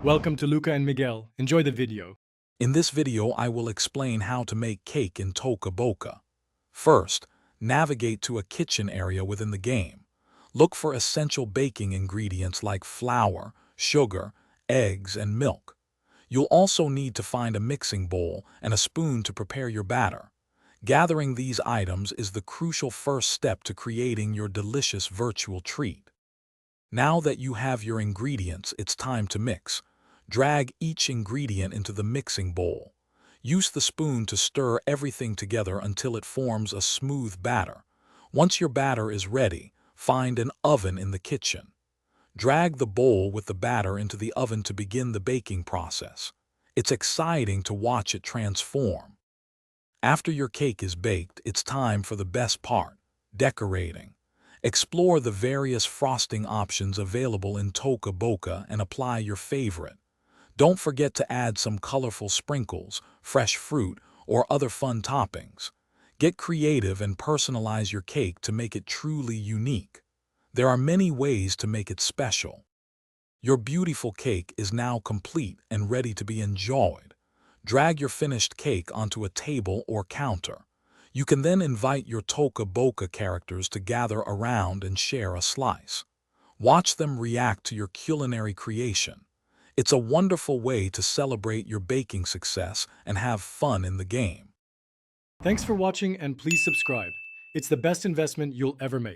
Welcome to Luca and Miguel. Enjoy the video. In this video, I will explain how to make cake in Toca Boca. First, navigate to a kitchen area within the game. Look for essential baking ingredients like flour, sugar, eggs, and milk. You'll also need to find a mixing bowl and a spoon to prepare your batter. Gathering these items is the crucial first step to creating your delicious virtual treat. Now that you have your ingredients, it's time to mix. Drag each ingredient into the mixing bowl. Use the spoon to stir everything together until it forms a smooth batter. Once your batter is ready, find an oven in the kitchen. Drag the bowl with the batter into the oven to begin the baking process. It's exciting to watch it transform. After your cake is baked, it's time for the best part, decorating. Explore the various frosting options available in Toca Boca and apply your favorite. Don't forget to add some colorful sprinkles, fresh fruit, or other fun toppings. Get creative and personalize your cake to make it truly unique. There are many ways to make it special. Your beautiful cake is now complete and ready to be enjoyed. Drag your finished cake onto a table or counter. You can then invite your Toca Boca characters to gather around and share a slice. Watch them react to your culinary creation. It's a wonderful way to celebrate your baking success and have fun in the game. Thanks for watching and please subscribe. It's the best investment you'll ever make.